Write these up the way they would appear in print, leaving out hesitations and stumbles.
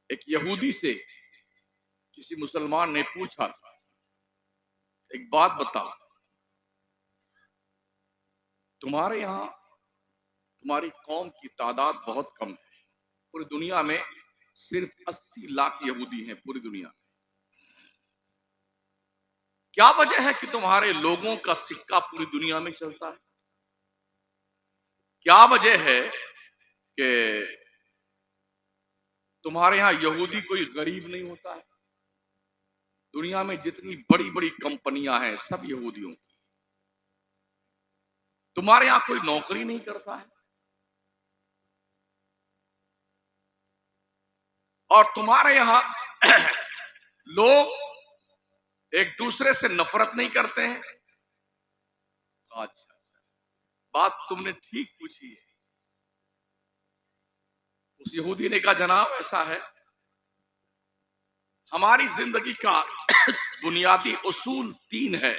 एक यहूदी से किसी मुसलमान ने पूछा, एक बात बता, तुम्हारे यहाँ तुम्हारी कौम की तादाद बहुत कम है, पूरी दुनिया में सिर्फ 80 लाख यहूदी हैं पूरी दुनिया में। क्या वजह है कि तुम्हारे लोगों का सिक्का पूरी दुनिया में चलता है? क्या वजह है कि तुम्हारे यहाँ यहूदी कोई गरीब नहीं होता है? दुनिया में जितनी बड़ी बड़ी कंपनियां हैं सब यहूदियों की। तुम्हारे यहाँ कोई नौकरी नहीं करता है और तुम्हारे यहाँ लोग एक दूसरे से नफरत नहीं करते हैं। अच्छा, बात तुमने ठीक पूछी है। उस यहूदी ने कहा, जनाब ऐसा है, हमारी जिंदगी का बुनियादी उसूल 3 है।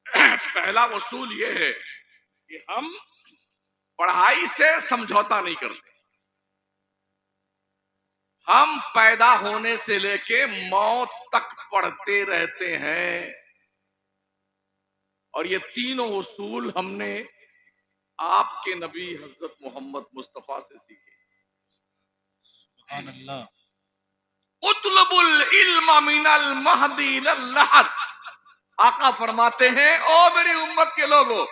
पहला उसूल यह है कि हम पढ़ाई से समझौता नहीं करते। हम पैदा होने से लेके मौत तक पढ़ते रहते हैं और ये तीनों उसूल हमने आपके नबी हजरत मोहम्मद मुस्तफा से सीखे। सुभान अल्लाह। उतलबुल इल्म मिनल महदी इलल लहद। आका फरमाते हैं, ओ मेरी उम्मत के लोगों,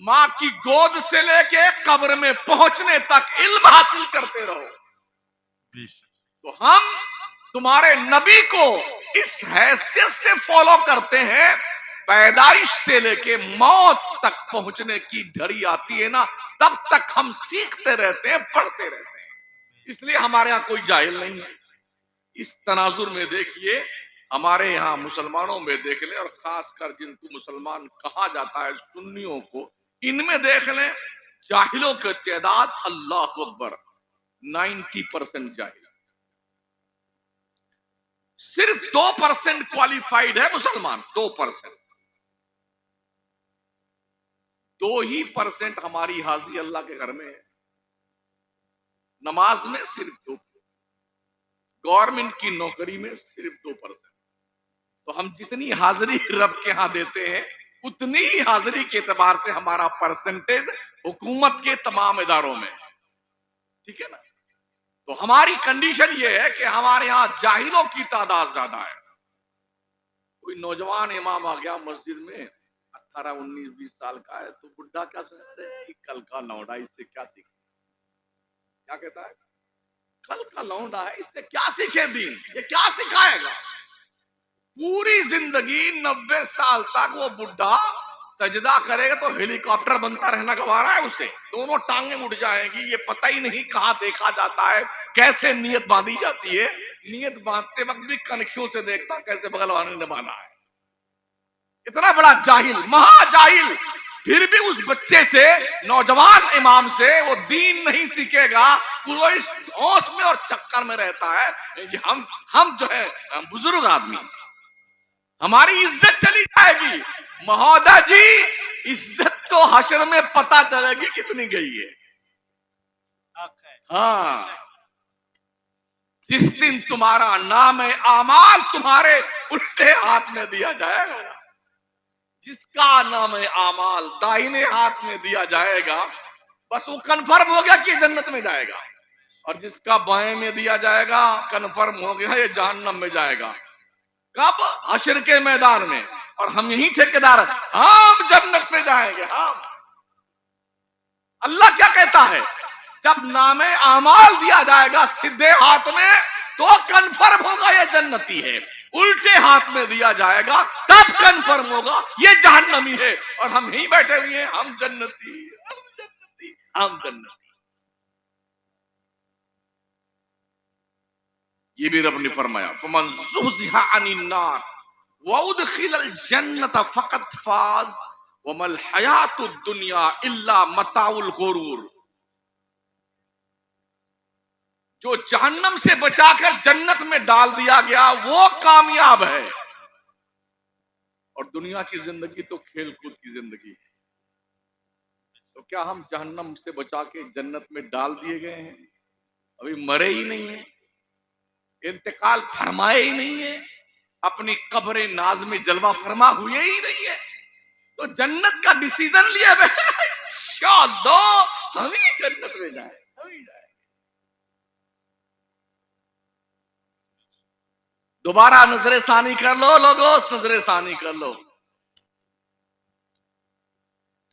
माँ की गोद से लेके कब्र में पहुंचने तक इल्म हासिल करते रहो। तो हम तुम्हारे नबी को इस हैसियत से फॉलो करते हैं, पैदाइश से लेके मौत तक पहुंचने की घड़ी आती है ना, तब तक हम सीखते रहते हैं, पढ़ते रहते हैं। इसलिए हमारे यहाँ कोई जाहिल नहीं है। इस तनाजुर में देखिए, हमारे यहाँ मुसलमानों में देख लें, और खासकर जिनको मुसलमान कहा जाता है सुन्नियों को, इनमें देख लें, जाहिलों की तादाद अल्लाह अकबर 90% जाहिल। सिर्फ 2% क्वालिफाइड है मुसलमान, 2%। 2% हमारी हाजी अल्लाह के घर में है। नमाज में सिर्फ 2%, गवर्नमेंट की नौकरी में सिर्फ 2%। तो हम जितनी हाजिरी रब के यहां देते हैं, उतनी ही हाजिरी के एतबार से हमारा परसेंटेज हुकूमत के तमाम इदारों में, ठीक है ना। तो हमारी कंडीशन यह है कि हमारे यहां जाहिलों की तादाद ज्यादा है। कोई नौजवान इमाम आ गया मस्जिद में, 18, 19, 20 साल का है, तो बुढ़ा क्या कहता है, कल का लौंडा, इससे क्या सीखे? क्या कहता है? कल का लौंडा है, इससे क्या सीखे दीन? ये क्या सिखाएगा? पूरी जिंदगी 90 साल तक वो बुढ़ा सजदा करेगा तो हेलीकॉप्टर बनता रहना गवारा है उसे। दोनों टांगे उठ जाएंगी, ये पता ही नहीं कहां देखा जाता है, कैसे नियत बांधी जाती है। नियत बांधते वक्त भी कनखियों से देखता कैसे बगल वाले ने बांधा है। इतना बड़ा जाहिल, महाजाहिल, फिर भी उस बच्चे से, नौजवान इमाम से वो दीन नहीं सीखेगा। वो इस होश में और चक्कर में रहता है कि हम जो है बुजुर्ग आदमी, हमारी इज्जत चली जाएगी। महोदय जी, इज्जत तो हशर में पता चलेगी कितनी गई है। हाँ, जिस दिन तुम्हारा नाम है आमाल तुम्हारे उल्टे हाथ में दिया जाएगा, जिसका नाम है आमाल दाहिने हाथ में दिया जाएगा, बस वो कन्फर्म हो गया कि जन्नत में जाएगा। और जिसका बाएं में दिया जाएगा, कन्फर्म हो गया ये जहन्नम में जाएगा। कब? हशर के मैदान में। और हम यही ठेकेदार, हम जन्नत में जाएंगे। हम, अल्लाह क्या कहता है, जब नामे आमाल दिया जाएगा सीधे हाथ में तो कन्फर्म होगा ये जन्नती है, उल्टे हाथ में दिया जाएगा तब कन्फर्म होगा ये जहन्नमी है। और हम यहीं बैठे हुए हैं, हम जन्नती, हम जन्नती, हम जन्नती। ये भी रब ने फरमाया, फमन ज़ुहज़िहा अनिन नार व उदखिलल जन्नत फ़क़द फ़ाज़ वमल हयातुद दुनिया इल्ला मताउल गुरूर। जो जहन्नम से बचाकर जन्नत में डाल दिया गया वो कामयाब है, और दुनिया की जिंदगी तो खेल कूद की जिंदगी है। तो क्या हम जहन्नम से बचा के जन्नत में डाल दिए गए हैं? अभी मरे ही नहीं है, इंतकाल फरमाए ही नहीं है, अपनी कब्र नाज में जलवा फरमा हुए ही नहीं है, तो जन्नत का डिसीजन लिया इंशाअल्लाह हम ही जन्नत में जाए, हम ही जाए। दोबारा नजरे सानी कर लो लोगों, नजरे सानी कर लो।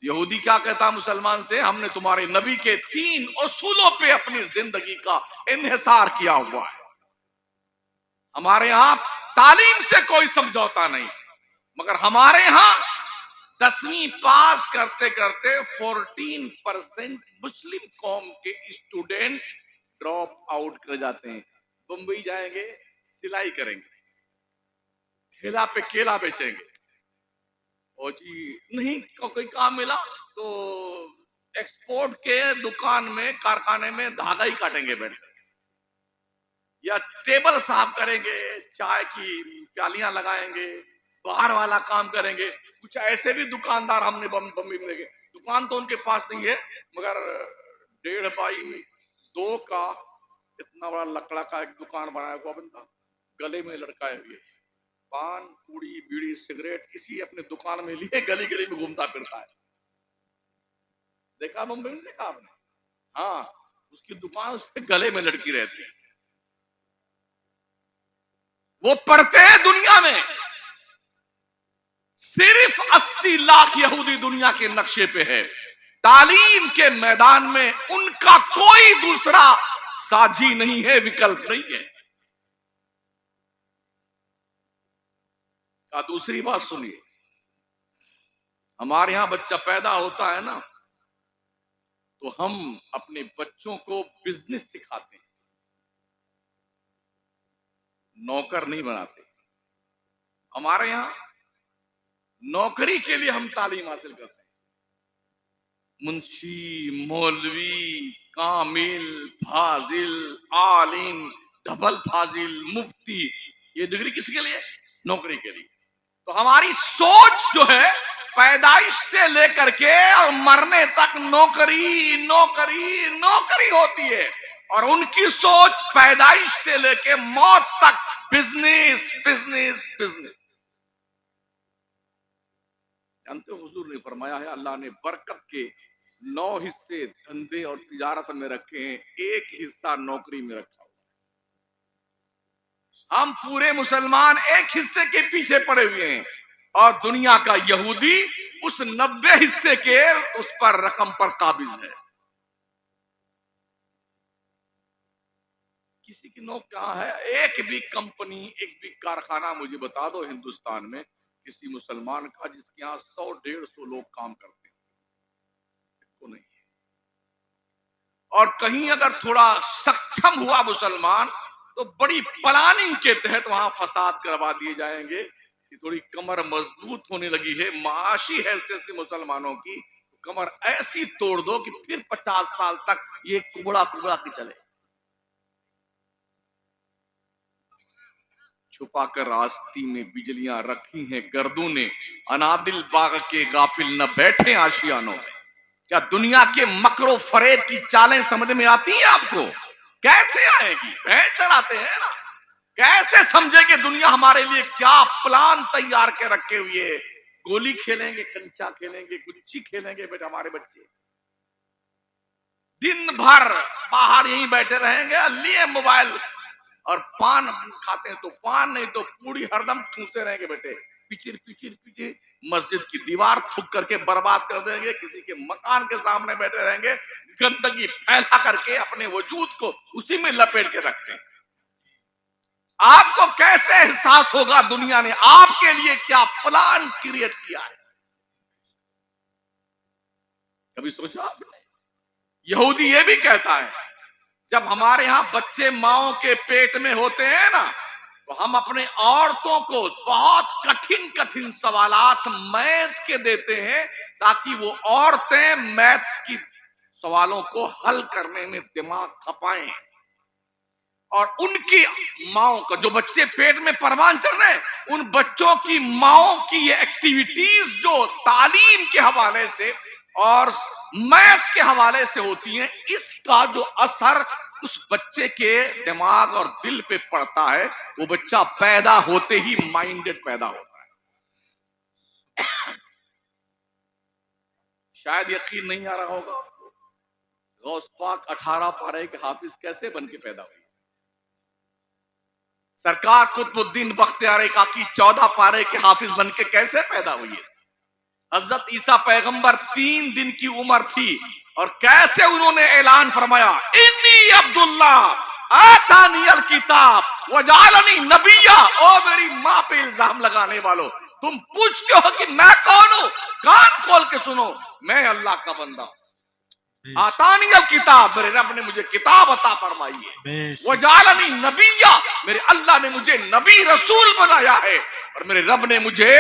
यहूदी क्या कहता मुसलमान से, हमने तुम्हारे नबी के 3 उसूलों पे अपनी जिंदगी का इन्हिसार किया हुआ है। हमारे यहां तालीम से कोई समझौता नहीं, मगर हमारे यहां 10वीं पास करते करते 14% मुस्लिम कौम के स्टूडेंट ड्रॉप आउट कर जाते हैं। बंबई जाएंगे, सिलाई करेंगे, ठेला पे केला बेचेंगे, और जी नहीं कोई काम मिला तो एक्सपोर्ट के दुकान में कारखाने में धागा ही काटेंगे बैठ कर, या टेबल साफ करेंगे, चाय की प्यालियां लगाएंगे, बाहर वाला काम करेंगे। कुछ ऐसे भी दुकानदार हमने बम्बई में देखे, दुकान तो उनके पास नहीं है मगर 1.5 बाई 2 का इतना बड़ा लकड़ा का एक दुकान बनाया हुआ बंदा, गले में लटकाए हुए पान पूड़ी बीड़ी सिगरेट इसी अपने दुकान में लिए गली गली में घूमता फिरता है। देखा मुंबई में, देखा आपने? हाँ, उसकी दुकान उसके गले में लटकी रहती है। वो पढ़ते हैं दुनिया में, सिर्फ 80 लाख यहूदी दुनिया के नक्शे पे है। तालीम के मैदान में उनका कोई दूसरा साझी नहीं है, विकल्प नहीं है। दूसरी बात सुनिए, हमारे यहां बच्चा पैदा होता है ना, तो हम अपने बच्चों को बिजनेस सिखाते हैं, नौकर नहीं बनाते। हमारे यहां नौकरी के लिए हम तालीम हासिल करते हैं। मुंशी, मौलवी, कामिल, फाजिल, आलिम, डबल फाजिल, मुफ्ती, ये डिग्री किसके लिए? नौकरी के लिए। तो हमारी सोच जो है पैदाइश से लेकर के और मरने तक नौकरी नौकरी नौकरी होती है, और उनकी सोच पैदाइश से लेकर मौत तक बिजनेस बिजनेस बिजनेस। जानते हो हुजूर ने फरमाया है, अल्लाह ने बरकत के 9 हिस्से धंधे और तिजारत में रखे हैं, 1 हिस्सा नौकरी में रखा हुआ। हम पूरे मुसलमान 1 हिस्से के पीछे पड़े हुए हैं, और दुनिया का यहूदी उस 90 हिस्से के उस पर रकम पर काबिज है। किसी की नौकरी कहां है? एक भी कंपनी, एक भी कारखाना मुझे बता दो हिंदुस्तान में किसी मुसलमान का जिसके यहाँ 100-150 लोग काम करते हैं, तो नहीं है। और कहीं अगर थोड़ा सक्षम हुआ मुसलमान तो बड़ी प्लानिंग के तहत वहां फसाद करवा दिए जाएंगे कि थोड़ी कमर मजबूत होने लगी है माशी हैसियत से मुसलमानों की, तो कमर ऐसी तोड़ दो कि फिर 50 साल तक ये कुबड़ा कुबड़ा के चले। छुपाकर आस्ती में बिजलियां रखी हैं गर्दों ने, अनादिल बाग के गाफिल न बैठे आशियानों में। क्या दुनिया के मकरो फरेब की चालें समझ में आती हैं आपको? कैसे आएगी? भैंस चराते हैं ना, कैसे समझेंगे दुनिया हमारे लिए क्या प्लान तैयार के रखे हुए है? गोली खेलेंगे, कंचा खेलेंगे, गुच्ची खेलेंगे बेटा हमारे बच्चे, दिन भर बाहर यहीं बैठे रहेंगे लिए मोबाइल, और पान खाते हैं तो पान, नहीं तो पूरी हरदम ठूसते रहेंगे बेटे, पिचिर पिचिर पिचिर मस्जिद की दीवार थूक करके बर्बाद कर देंगे, किसी के मकान के सामने बैठे रहेंगे, गंदगी फैला करके अपने वजूद को उसी में लपेट के रखते हैं। आपको कैसे एहसास होगा दुनिया ने आपके लिए क्या प्लान क्रिएट किया है? कभी सोचा आपने? यहूदी ये भी कहता है, जब हमारे यहां बच्चे माओ के पेट में होते हैं ना, तो हम अपने औरतों को बहुत कठिन कठिन सवालात मैथ के देते हैं, ताकि वो औरतें मैथ की सवालों को हल करने में दिमाग खपाएं। और उनकी माओ का, जो बच्चे पेट में परवान चल रहे हैं, उन बच्चों की माओ की ये एक्टिविटीज जो तालीम के हवाले से और मैथ के हवाले से होती हैं, इसका जो असर उस बच्चे के दिमाग और दिल पे पड़ता है, वो बच्चा पैदा होते ही माइंडेड पैदा होता है। शायद यकीन नहीं आ रहा होगा आपको, गौस पाक 18 पारे के हाफिज कैसे बन के पैदा हुए। सरकार कुतुबुद्दीन बख्तियार काकी 14 पारे के हाफिज बन के कैसे पैदा हुई है। हजरत ईसा पैगंबर 3 दिन की उम्र थी और कैसे उन्होंने ऐलान फरमाया, इन्नी अब्दुल्ला आतानियल किताब वजालनी नबिया। ओ मेरी माँ पे इल्जाम लगाने वालों, तुम पूछते हो कि मैं कौन हूं, कान खोल के सुनो, मैं अल्लाह का बंदा। आतानियल किताब, मेरे रब ने मुझे किताब अता फरमाई है। वजालनी नबिया, मेरे अल्लाह ने मुझे नबी रसूल बनाया है और मेरे रब ने मुझे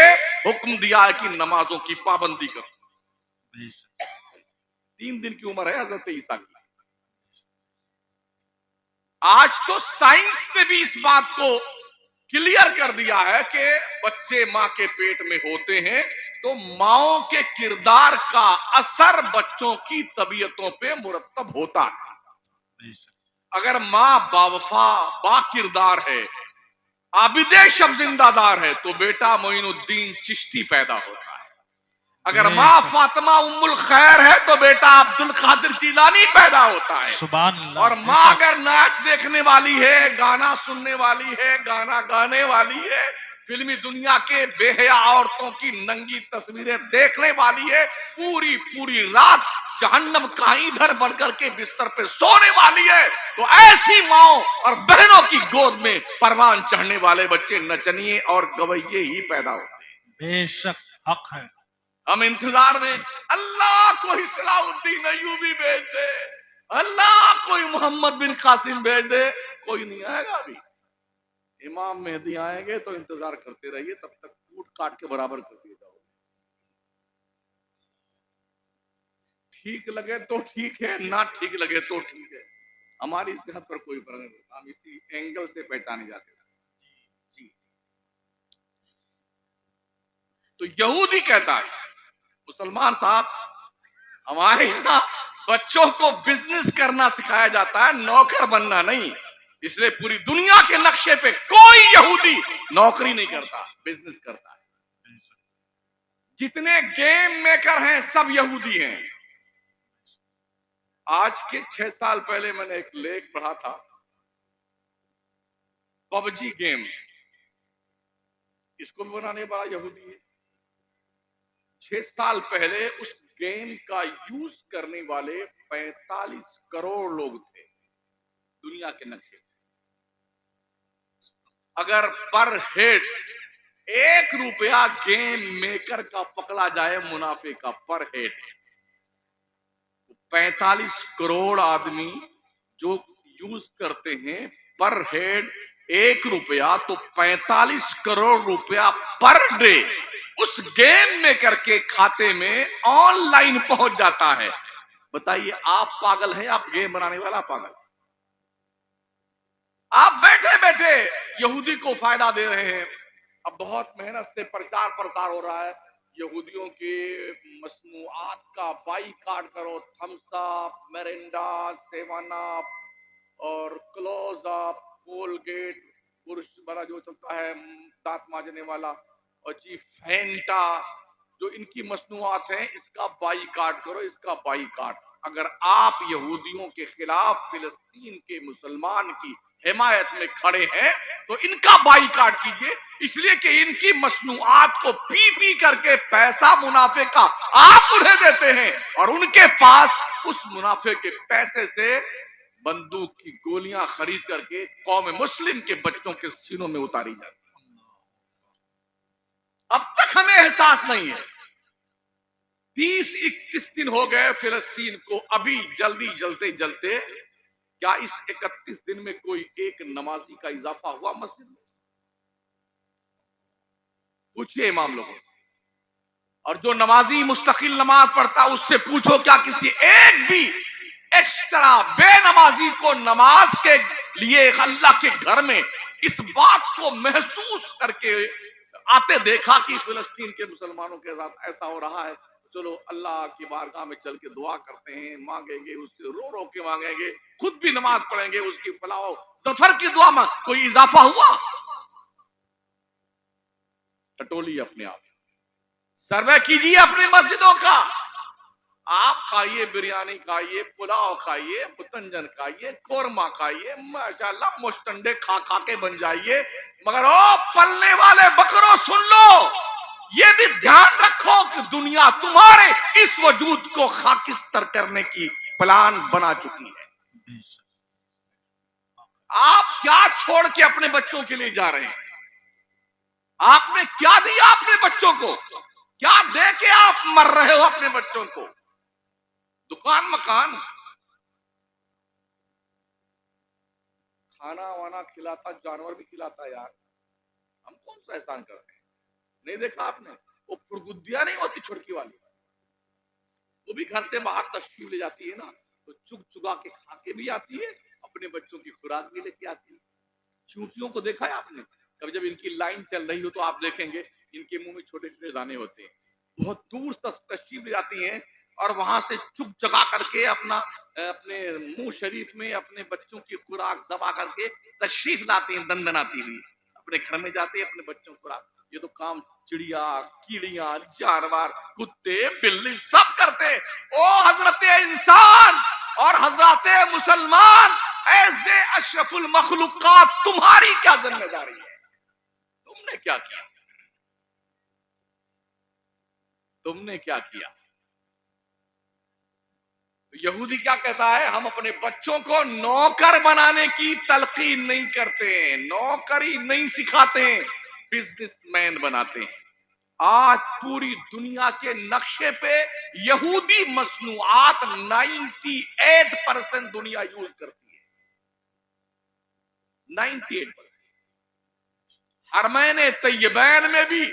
हुक्म दिया है कि नमाजों की पाबंदी करो। 3 दिन की उम्र है हजरत ईसा की। आज तो साइंस ने भी इस बात को क्लियर कर दिया है कि बच्चे मां के पेट में होते हैं तो माओं के किरदार का असर बच्चों की तबीयतों पे मुरतब होता है। अगर मां बावफा बा किरदार है, आबिदे शब जिंदादार है, तो बेटा मोइनुद्दीन चिश्ती पैदा होता है। अगर माँ फातिमा उम्मुल खैर है तो बेटा अब्दुल कादिर जीलानी पैदा होता है। सुभान अल्लाह। और माँ अगर नाच देखने वाली है, गाना सुनने वाली है, गाना गाने वाली है, फिल्मी दुनिया के बेहया औरतों की नंगी तस्वीरें देखने वाली है, पूरी पूरी रात जहन्नम का ईंधन बनकर के बिस्तर पे सोने वाली है, तो ऐसी माओ और बहनों की गोद में परवान चढ़ने वाले बच्चे नचनिए और गवैये ही पैदा होते हैं। बेशक हक है। हम इंतजार में, अल्लाह कोई सलाउद्दीन अय्यूबी भेज दे, अल्लाह कोई मोहम्मद बिन कासिम भेज दे, कोई नहीं आएगा। अभी इमाम मेहदी आएंगे तो इंतजार करते रहिए, तब तक कूट काट के बराबर कर दिए जाओगे। ठीक लगे तो ठीक है, ना ठीक लगे तो ठीक है, हमारी सेहत पर कोई फर्क नहीं पड़ता, हम इसी एंगल से पहचाने जाते हैं। जी, तो यहूदी कहता है, मुसलमान साहब हमारे यहाँ बच्चों को बिजनेस करना सिखाया जाता है, नौकर बनना नहीं। इसलिए पूरी दुनिया के नक्शे पे कोई यहूदी नौकरी नहीं करता, बिजनेस करता है। जितने गेम मेकर हैं सब यहूदी हैं। आज के 6 साल पहले मैंने एक लेख पढ़ा था, पबजी गेम, इसको भी बनाने वाला यहूदी है। 6 साल पहले उस गेम का यूज करने वाले 45 करोड़ लोग थे दुनिया के नक्शे। अगर पर हेड 1 रुपया गेम मेकर का पकड़ा जाए मुनाफे का पर हेड, तो 45 करोड़ आदमी जो यूज करते हैं पर हेड 1 रुपया, तो 45 करोड़ रुपया पर डे उस गेम मेकर के खाते में ऑनलाइन पहुंच जाता है। बताइए आप पागल हैं, आप गेम बनाने वाला पागल? आप बैठे बैठे यहूदी को फायदा दे रहे हैं। अब बहुत मेहनत से प्रचार प्रसार हो रहा है, यहूदियों के मसनूआत का बाईकाट करो, Thums Up, Mirinda, Seven Up और क्लोज अप, कोलगेट, पुरुष वाला जो चलता है दांत मांजने वाला, और जी फैंटा, जो इनकी मसनूआत हैं, इसका बाईकाट करो, इसका बाईकाट। अगर आप यहूदियों के खिलाफ फिलिस्तीन के मुसलमान की हिमायत में खड़े हैं तो इनका बाईकाट कीजिए, इसलिए कि इनकी मसनूआत को पी पी करके पैसा मुनाफे का आप उन्हें देते हैं और उनके पास उस मुनाफे के पैसे से बंदूक की गोलियां खरीद करके कौम मुस्लिम के बच्चों के सीनों में उतारी जाती। अब तक हमें एहसास नहीं है। 30-31 दिन हो गए फिलिस्तीन को, अभी जल्दी जलते जलते क्या इस 31 दिन में कोई एक नमाजी का इजाफा हुआ मस्जिद में? पूछिए इमाम लोगों से। और जो नमाजी मुस्तकिल नमाज पढ़ता उससे पूछो, क्या किसी एक भी एक्स्ट्रा बेनमाजी को नमाज के लिए अल्लाह के घर में इस बात को महसूस करके आते देखा कि फिलिस्तीन के मुसलमानों के साथ ऐसा हो रहा है? चलो अल्लाह की बारगाह में चल के दुआ करते हैं, मांगेंगे उससे, रो रो के मांगेंगे, खुद भी नमाज पढ़ेंगे, उसकी फलाह जफर की दुआ में कोई इजाफा हुआ? टटोली अपने आप, सर्वे कीजिए अपनी मस्जिदों का। आप खाइए, बिरयानी खाइए, पुलाव खाइए, पुतंजन खाइए, कोरमा खाइए, माशाल्लाह मुस्टंडे खा खा के बन जाइए, मगर ओ पलने वाले बकरो सुन लो, ये भी ध्यान रखो कि दुनिया तुम्हारे इस वजूद को खाकिस्तर करने की प्लान बना चुकी है। बेशक। आप क्या छोड़ के अपने बच्चों के लिए जा रहे हैं? आपने क्या दिया अपने बच्चों को? क्या दे के आप मर रहे हो अपने बच्चों को? दुकान मकान, खाना वाना खिलाता, जानवर भी खिलाता यार, हम कौन सा एहसान कर रहे हैं? नहीं देखा आपने वो फुरगुद्दियां नहीं होती छुड़की वाली, वो भी घर से बाहर तशरीफ ले जाती है ना, तो चुग चुगा के खा के भी आती है, अपने बच्चों की खुराक भी लेके आती है। चूंटियों को देखा है आपने कभी? जब इनकी लाइन चल रही हो तो आप देखेंगे इनके मुंह में छोटे छोटे दाने होते हैं, बहुत दूर तक तशरीफ ले जाती हैं और वहां से चुग चगा करके अपने मुंह शरीफ में अपने बच्चों की खुराक दबा करके तशरीफ लाती हैं, दंदनाती हुई अपने घर में जाते हैं अपने बच्चों को खुराक। ये तो काम चिड़िया, कीड़ियां, जानवर, कुत्ते, बिल्ली सब करते। ओ हजरत इंसान और हजरत मुसलमान, ऐसे अशरफुल मखलूकात, तुम्हारी क्या जिम्मेदारी है? तुमने क्या किया? तुमने क्या किया? यहूदी क्या कहता है? हम अपने बच्चों को नौकर बनाने की तलकीन नहीं करते, नौकरी नहीं सिखाते, बिजनेसमैन बनाते हैं। आज पूरी दुनिया के नक्शे पे यहूदी मसनूआत 98% दुनिया यूज करती है, 98%। हरमैन तैयबैन में भी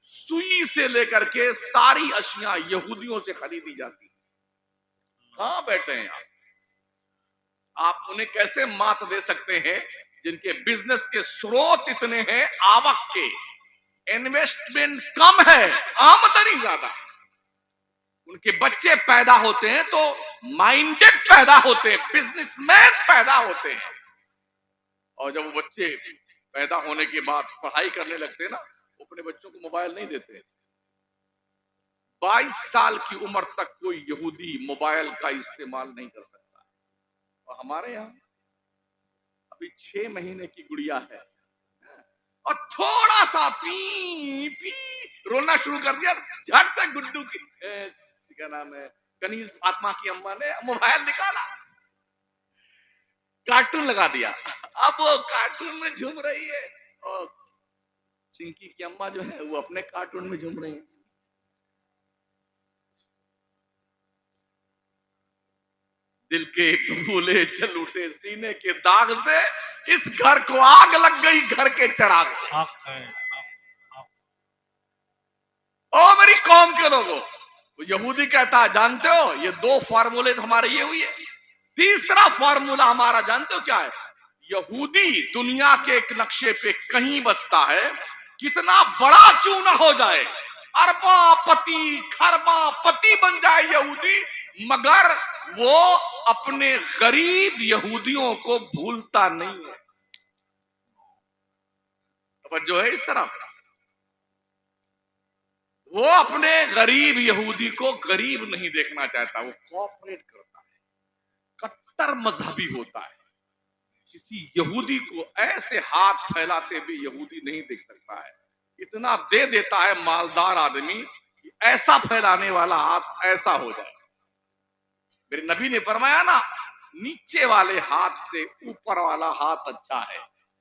सुई से लेकर के सारी अशिया यहूदियों से खरीदी जाती है। कहां बैठे हैं आप उन्हें कैसे मात दे सकते हैं जिनके बिजनेस के स्रोत इतने हैं, आवक के, इन्वेस्टमेंट कम है, आमदनी ज्यादा। उनके बच्चे पैदा होते हैं तो माइंडेड पैदा होते हैं, बिजनेसमैन पैदा होते हैं, और जब वो बच्चे पैदा होने के बाद पढ़ाई करने लगते हैं ना, वो अपने बच्चों को मोबाइल नहीं देते। 22 साल की उम्र तक कोई यहूदी मोबाइल का इस्तेमाल नहीं कर सकता। और हमारे यहाँ अभी 6 महीने की गुड़िया है और थोड़ा सा पी पी रोना शुरू कर दिया, झट से गुड्डू की क्या नाम है, कनीज फातिमा की अम्मा ने मोबाइल निकाला, कार्टून लगा दिया। अब वो कार्टून में झूम रही है और चिंकी की अम्मा जो है वो अपने कार्टून में झूम रही है। दिल के फूले चल उठे सीने के दाग से, इस घर को आग लग गई घर के चिराग से। ओ मेरी कौम के लोगों, यहूदी कहता है जानते हो, ये 2 फार्मूले तो हमारे ये हुए, तीसरा फार्मूला हमारा जानते हो क्या है? यहूदी दुनिया के एक नक्शे पे कहीं बसता है, कितना बड़ा क्यों ना हो जाए, अरबापति खरबापति बन जाए यहूदी, मगर वो अपने गरीब यहूदियों को भूलता नहीं है। तो जो है इस तरह, वो अपने गरीब यहूदी को गरीब नहीं देखना चाहता, वो कोऑपरेट करता है, कट्टर मजहबी होता है। किसी यहूदी को ऐसे हाथ फैलाते भी यहूदी नहीं देख सकता है, इतना दे देता है मालदार आदमी कि ऐसा फैलाने वाला हाथ ऐसा हो जाए। मेरे नबी ने फरमाया ना, नीचे वाले हाथ से ऊपर वाला हाथ अच्छा है,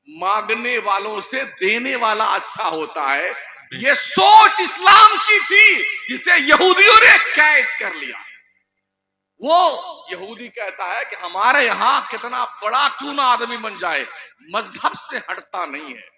मांगने वालों से देने वाला अच्छा होता है। ये सोच इस्लाम की थी जिसे यहूदियों ने कैच कर लिया। वो यहूदी कहता है कि हमारे यहां कितना बड़ा क्यों ना आदमी बन जाए, मजहब से हटता नहीं है।